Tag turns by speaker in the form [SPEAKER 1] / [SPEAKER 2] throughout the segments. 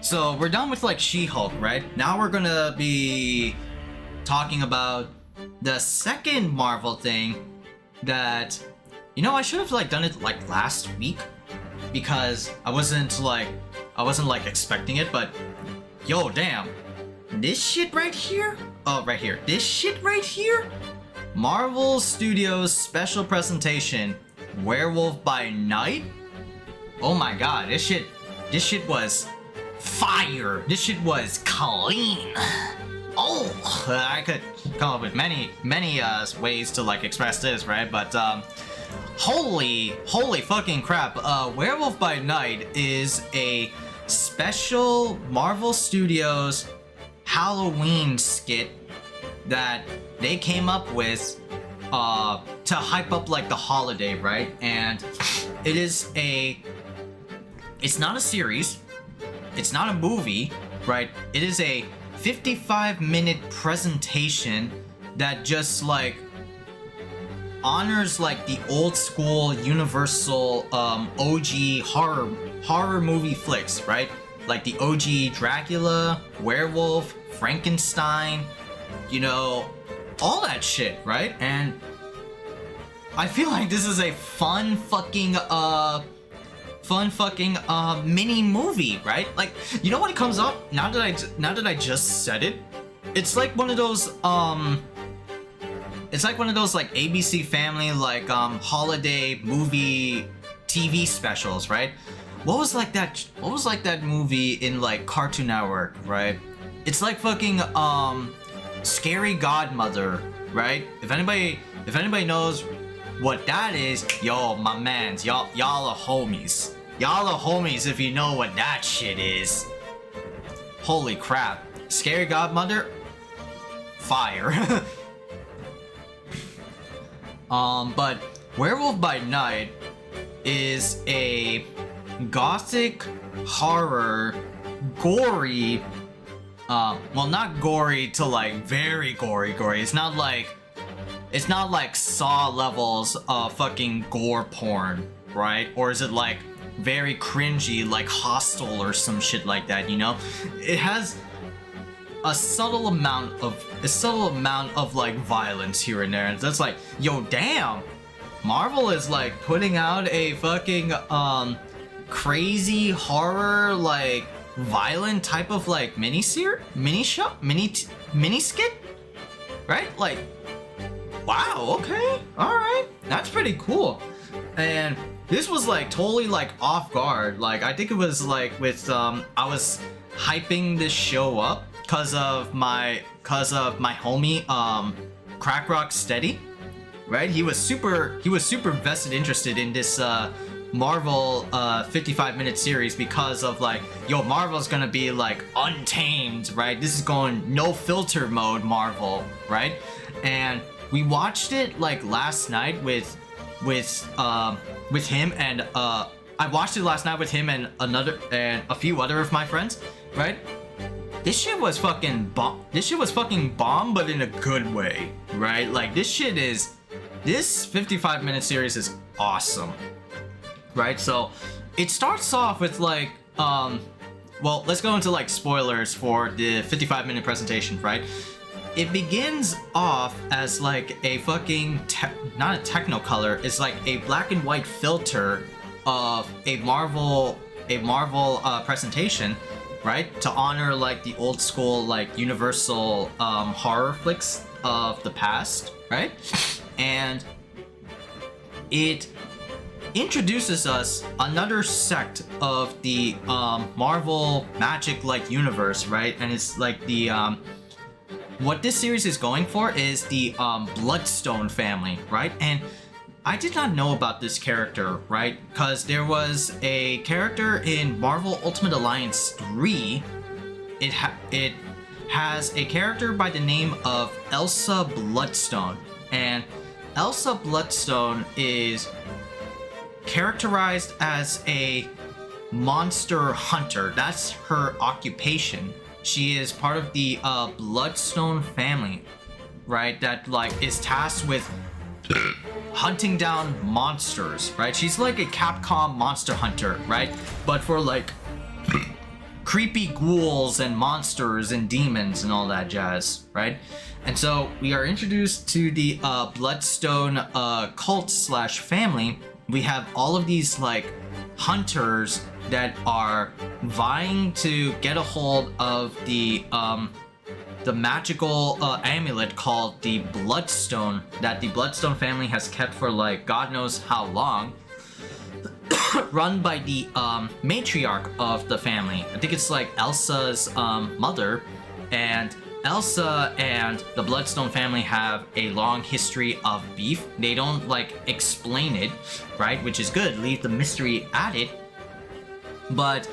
[SPEAKER 1] So we're done with like She-Hulk, right? Now we're gonna be talking about the second Marvel thing that, you know, I should have like done it like last week because I wasn't like expecting it, but yo, damn, this shit right here, this shit right here, Marvel Studios special presentation, Werewolf by Night. Oh my god, this shit was fire. This shit was clean. Oh, I could come up with many ways to like express this, right? But holy fucking crap! Werewolf by Night is a special Marvel Studios Halloween skit that they came up with to hype up like the holiday, right? And it's not a series, it's not a movie, right? It is a 55-minute presentation that just like honors like the old school Universal OG horror movie flicks, right? Like the OG Dracula, Werewolf, Frankenstein, you know, all that shit, right? And I feel like this is a fun fucking mini movie, right? Like, you know what it comes up now that I just said it? It's like one of those like ABC Family like holiday movie TV specials, right? What was like that movie in like Cartoon Network, right? It's like fucking Scary Godmother, right? If anybody knows what that is, yo, my mans, y'all are homies. Y'all are homies if you know what that shit is. Holy crap. Scary Godmother? Fire. But Werewolf by Night is a gothic horror, gory, well, not gory to like very gory. It's not like Saw levels of fucking gore porn, right? Or is it like very cringy, like Hostel or some shit like that, you know? It has a subtle amount of like violence here and there, and that's like, yo, damn, Marvel is like putting out a fucking crazy horror, like violent type of like mini skit, right? Like, wow, okay, all right, that's pretty cool. And this was like totally like off guard. Like, I think it was like with I was hyping this show up because of my homie Crack Rock Steady, right? He was super vested interested in this Marvel 55-minute series because of like, yo, Marvel's gonna be like untamed, right? This is going no filter mode Marvel, right? And we watched it like last night with him, and I watched it last night with him and a few other of my friends, right? This shit was fucking bomb. But in a good way, right? Like, this 55-minute series is awesome, right? So it starts off with like, well, let's go into like spoilers for the 55-minute presentation, right? It begins off as like a fucking not a technicolor, it's like a black and white filter of a Marvel presentation, right? To honor like the old school like Universal horror flicks of the past, right? And it introduces us another sect of the Marvel magic like universe, right? And it's like the what this series is going for is the Bloodstone family, right? And I did not know about this character, right? Because there was a character in Marvel Ultimate Alliance 3. It has a character by the name of Elsa Bloodstone. And Elsa Bloodstone is characterized as a monster hunter. That's her occupation. She is part of the Bloodstone family, right? That like is tasked with hunting down monsters, right? She's like a Capcom monster hunter, right? But for like creepy ghouls and monsters and demons and all that jazz, right? And so we are introduced to the Bloodstone cult slash family. We have all of these like hunters that are vying to get a hold of the magical amulet called the Bloodstone that the Bloodstone family has kept for like God knows how long. Run by the matriarch of the family. I think it's like Elsa's mother, and Elsa and the Bloodstone family have a long history of beef. They don't like explain it, right? Which is good, leave the mystery at it. But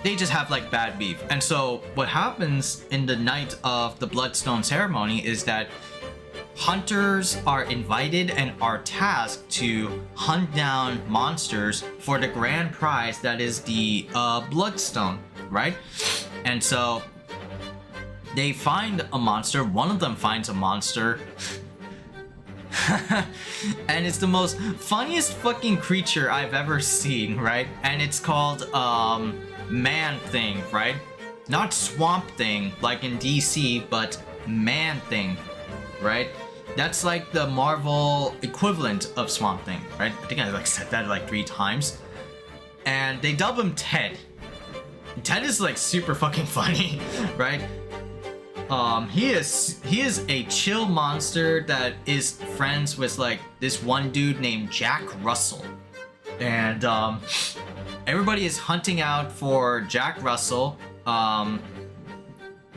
[SPEAKER 1] they just have like bad beef. And so what happens in the night of the Bloodstone ceremony is that hunters are invited and are tasked to hunt down monsters for the grand prize that is the Bloodstone, right? And so they find a monster. One of them finds a monster. And it's the most funniest fucking creature I've ever seen, right? And it's called Man Thing, right? Not Swamp Thing like in DC, but Man Thing, right? That's like the Marvel equivalent of Swamp Thing, right? I think I like said that like 3 times. And they dub him Ted. Ted is like super fucking funny, right? He is a chill monster that is friends with like this one dude named Jack Russell. And everybody is hunting out for Jack Russell.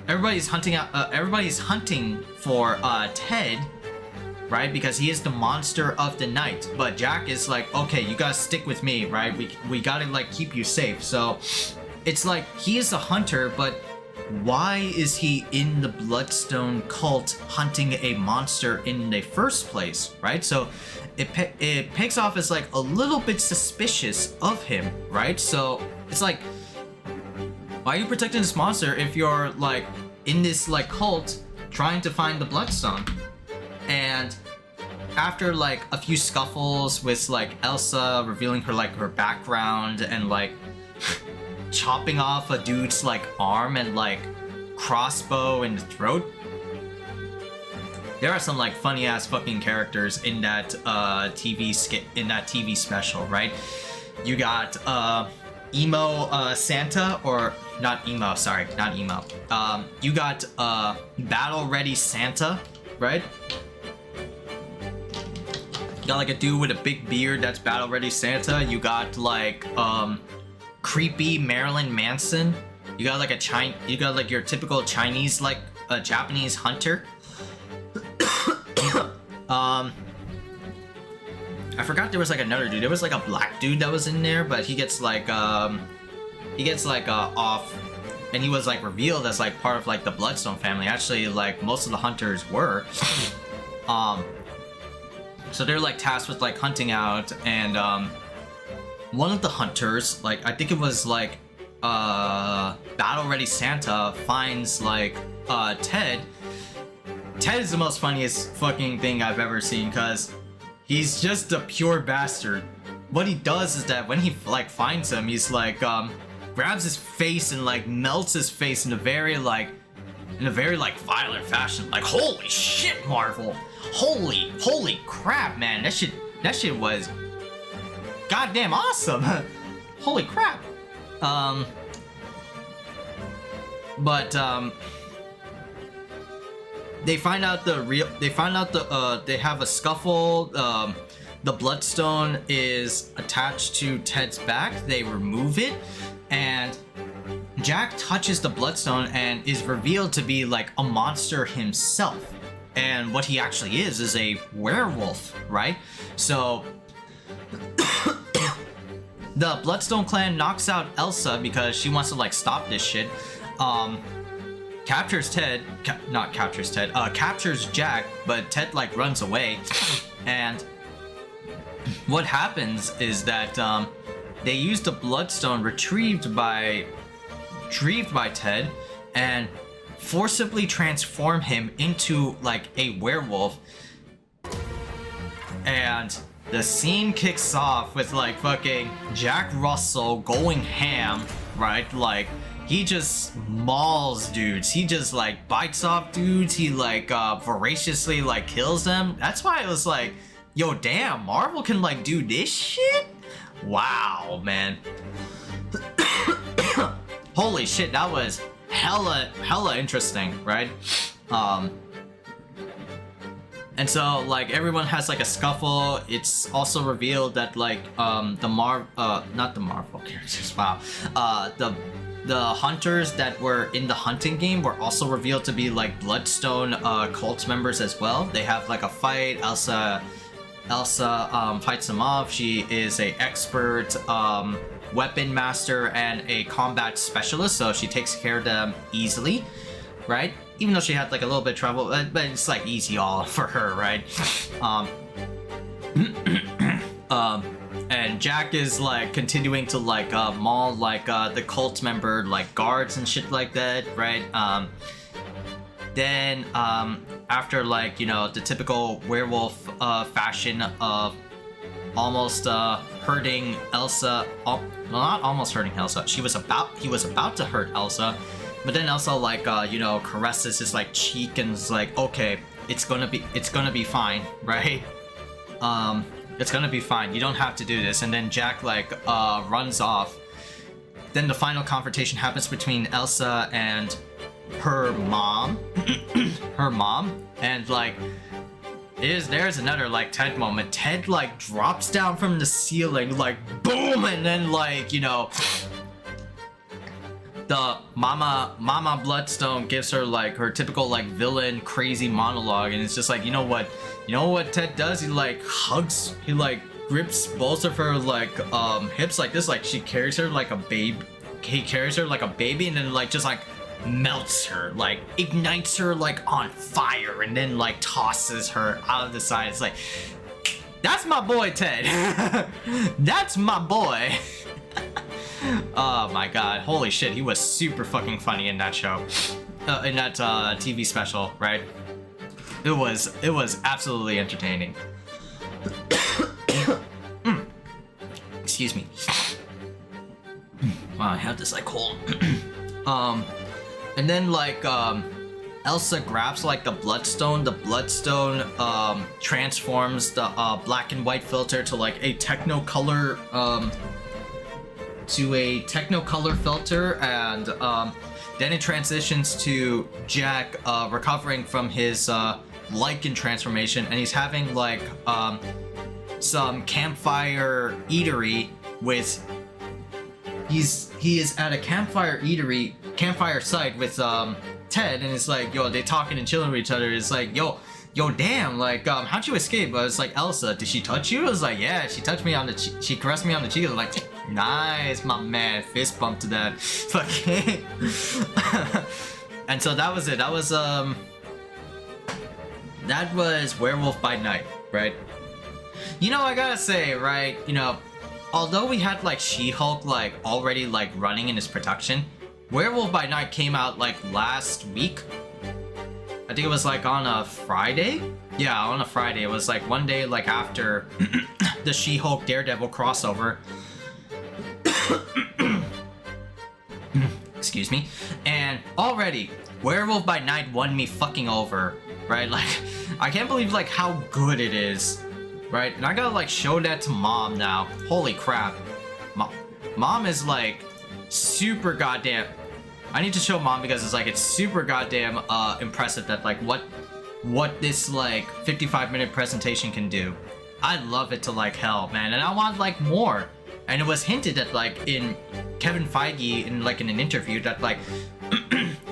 [SPEAKER 1] Everybody's hunting for Ted, right? Because he is the monster of the night. But Jack is like, okay, you gotta stick with me, right? We gotta like keep you safe. So it's like he is a hunter, but why is he in the Bloodstone cult hunting a monster in the first place, right? So it picks off as like a little bit suspicious of him, right? So it's like, why are you protecting this monster if you're like in this like cult trying to find the Bloodstone? And after like a few scuffles with like Elsa revealing her background and like chopping off a dude's like arm and like crossbow in the throat, there are some like funny ass fucking characters in that TV special, right? You got emo Santa, or not emo, sorry, not emo. You got battle ready Santa, right? You got like a dude with a big beard that's battle ready Santa. You got like creepy Marilyn Manson. You got like your typical Chinese like Japanese hunter. I forgot there was like another dude. There was like a black dude that was in there, but he gets like off, and he was like revealed as like part of like the Bloodstone family. Actually, like most of the hunters were. So they're like tasked with like hunting out, and one of the hunters, like I think it was like battle ready Santa, finds like Ted. Ted is the most funniest fucking thing I've ever seen, because he's just a pure bastard. What he does is that when he like finds him, he's like grabs his face and like melts his face in a very like violent fashion. Like, holy shit, Marvel! Holy crap, man! That shit was goddamn awesome. Holy crap. They find out they have a scuffle. The Bloodstone is attached to Ted's back. They remove it, and Jack touches the Bloodstone and is revealed to be like a monster himself. And what he actually is a werewolf, right? So the Bloodstone clan knocks out Elsa because she wants to like stop this shit. Captures Jack, but Ted like runs away. And what happens is that they use the Bloodstone retrieved by Ted and forcibly transform him into like a werewolf. And the scene kicks off with like fucking Jack Russell going ham, right? Like he just mauls dudes. He just like bites off dudes. He like voraciously like kills them. That's why it was like, yo, damn, Marvel can like do this shit? Wow, man. Holy shit, that was hella interesting, right? And so like everyone has like a scuffle. It's also revealed that like not the Marvel characters, wow. The hunters that were in the hunting game were also revealed to be like Bloodstone cult members as well. They have like a fight. Elsa fights them off. She is a expert weapon master and a combat specialist, so she takes care of them easily, right? Even though she had like a little bit of trouble, but it's like easy all for her, right? And Jack is like continuing to like maul like the cult member like guards and shit like that, right? Then after like, you know, the typical werewolf fashion of almost hurting Elsa, well, not almost hurting Elsa, he was about to hurt Elsa, but then Elsa like you know, caresses his like cheek and is like, okay, it's gonna be fine, right? It's gonna be fine, you don't have to do this. And then Jack like runs off. Then the final confrontation happens between Elsa and her mom. And like there's another like Ted moment. Ted like drops down from the ceiling like boom, and then like, you know, the Mama Bloodstone gives her like her typical like villain crazy monologue, and it's just like, you know what Ted does? He like hugs, he like grips both of her like hips like this, like she carries her like a babe. He carries her like a baby, and then like just like melts her, like ignites her like on fire, and then like tosses her out of the side. It's like, that's my boy Ted. That's my boy. Oh my god, holy shit, he was super fucking funny in that show, in that TV special, right? It was absolutely entertaining. Excuse me. Wow, I have this like cold. And then like Elsa grabs like the Bloodstone. The Bloodstone transforms the black and white filter to like a Technicolor filter, and then it transitions to Jack recovering from his lichen transformation, and he's having like some campfire eatery with he is at a campfire site with Ted, and it's like, yo, they talking and chilling with each other. It's like, yo damn, like how'd you escape? I was like, Elsa, did she touch you? I was like, yeah, she touched me on the she caressed me on the cheek. I was like, nice, my man, fist bump to that. Fucking. And so that was it. That was Werewolf by Night, right? You know, I gotta say, right, you know, although we had like She-Hulk like already like running in its production, Werewolf by Night came out like last week. I think it was like on a Friday. Yeah, on a Friday. It was like one day like after the She-Hulk Daredevil crossover. Excuse me. And already, Werewolf by Night won me fucking over, right? Like, I can't believe like how good it is, right? And I gotta like show that to Mom now. Holy crap. Mom is like super goddamn. I need to show Mom because it's like, it's super goddamn impressive that like what this like 55-minute presentation can do. I love it to like hell, man, and I want like more. And it was hinted at like in Kevin Feige in like in an interview that like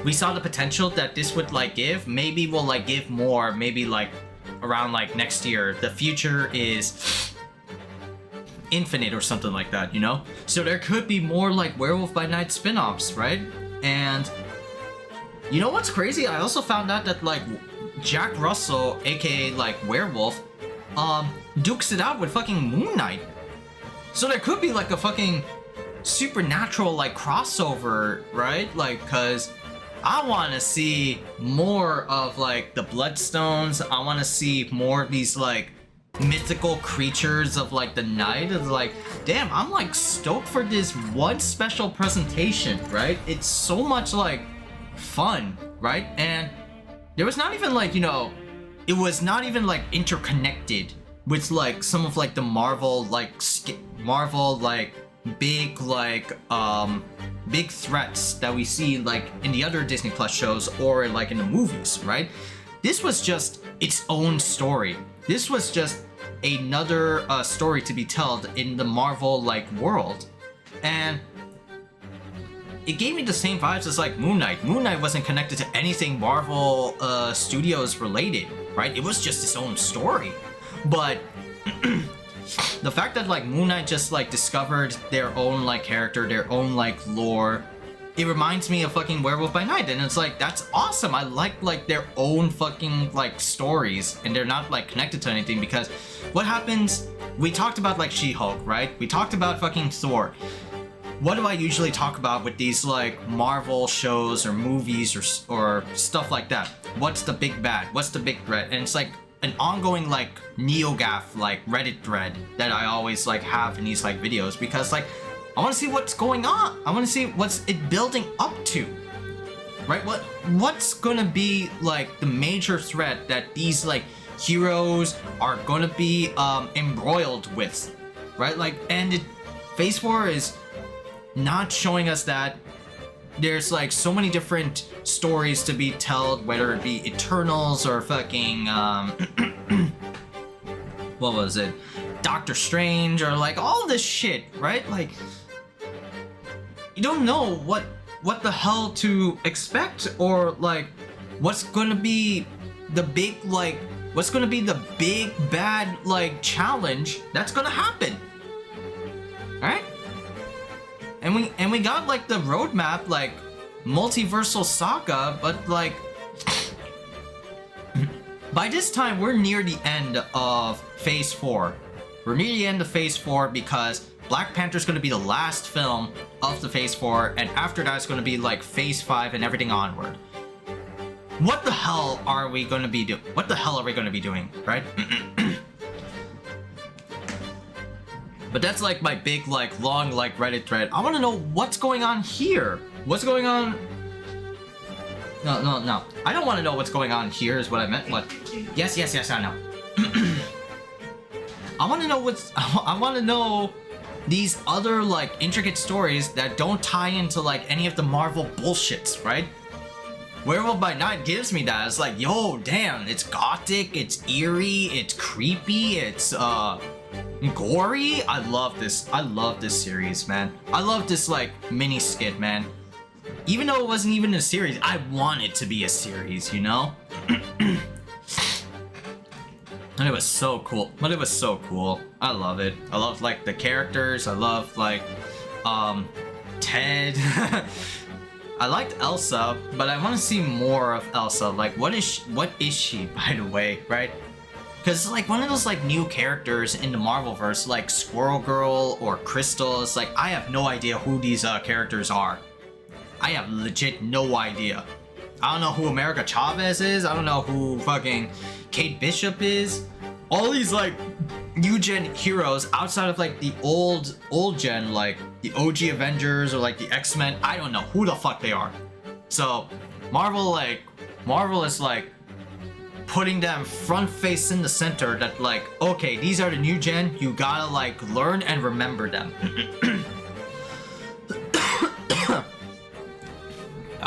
[SPEAKER 1] we saw the potential that this would like give. Maybe we'll like give more, maybe like around like next year. The future is infinite or something like that, you know? So there could be more like Werewolf by Night spin-offs, right? And you know what's crazy? I also found out that like Jack Russell, aka like Werewolf, dukes it out with fucking Moon Knight. So there could be like a fucking supernatural like crossover, right? Like, cause I want to see more of like the Bloodstones. I want to see more of these like mythical creatures of like the night. It's like, damn, I'm like stoked for this one special presentation, right? It's so much like fun, right? And there was not even like, you know, it was not even like interconnected with like some of like the Marvel big threats that we see like in the other Disney Plus shows or like in the movies, right? This was just its own story. This was just another story to be told in the Marvel like world, and it gave me the same vibes as like Moon Knight. Moon Knight wasn't connected to anything Marvel Studios related, right? It was just its own story. But the fact that like Moon Knight just like discovered their own like character, their own like lore, it reminds me of fucking Werewolf by Night, and it's like, that's awesome. I like their own fucking like stories, and they're not like connected to anything. Because what happens, we talked about like She-Hulk, right? We talked about fucking Thor. What do I usually talk about with these like Marvel shows or movies or stuff like that? What's the big bad? What's the big threat? And it's like an ongoing like NeoGAF like Reddit thread that I always like have in these like videos, because like I want to see what's going on. I want to see what's it building up to, right? What's gonna be like the major threat that these like heroes are gonna be embroiled with, right? Like, and Phase 4 is not showing us that. There's like so many different stories to be told, whether it be Eternals or fucking what was it, Doctor Strange, or like all this shit, right? Like, you don't know what the hell to expect, or like what's gonna be the big like what's gonna be the big bad like challenge that's gonna happen, right? And we got like the roadmap, like multiversal saga, but like by this time we're near the end of Phase 4. We're near the end of Phase 4 because Black Panther's gonna be the last film of the Phase 4, and after that it's gonna be like Phase 5 and everything onward. What the hell are we gonna be doing? What the hell are we gonna be doing, right? But that's like my big like long like Reddit thread. I want to know what's going on here. What's going on? No. I don't want to know what's going on here is what I meant. What? Yes, I know. I want to know I want to know these other like intricate stories that don't tie into like any of the Marvel bullshits, right? Werewolf by Night gives me that. It's like, yo, damn, it's gothic, it's eerie, it's creepy, it's gory. I love this series, man. I love this like mini skit, man. Even though it wasn't even a series, I want it to be a series, you know? And it was so cool. I love it. I love like the characters. I love like Ted. I liked Elsa, but I want to see more of Elsa. Like, what is she, by the way, right? Because it's like one of those like new characters in the Marvelverse, like Squirrel Girl or Crystal. It's like, I have no idea who these characters are. I have legit no idea. I don't know who America Chavez is. I don't know who fucking Kate Bishop is. All these like new gen heroes outside of like the old gen, like the OG Avengers or like the X-Men. I don't know who the fuck they are. So Marvel is like putting them front face in the center that like, okay, these are the new gen, you gotta like learn and remember them.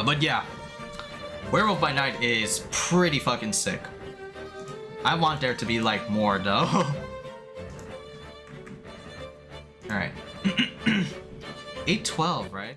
[SPEAKER 1] But yeah, Werewolf by Night is pretty fucking sick. I want there to be like more though. Alright. 812, right?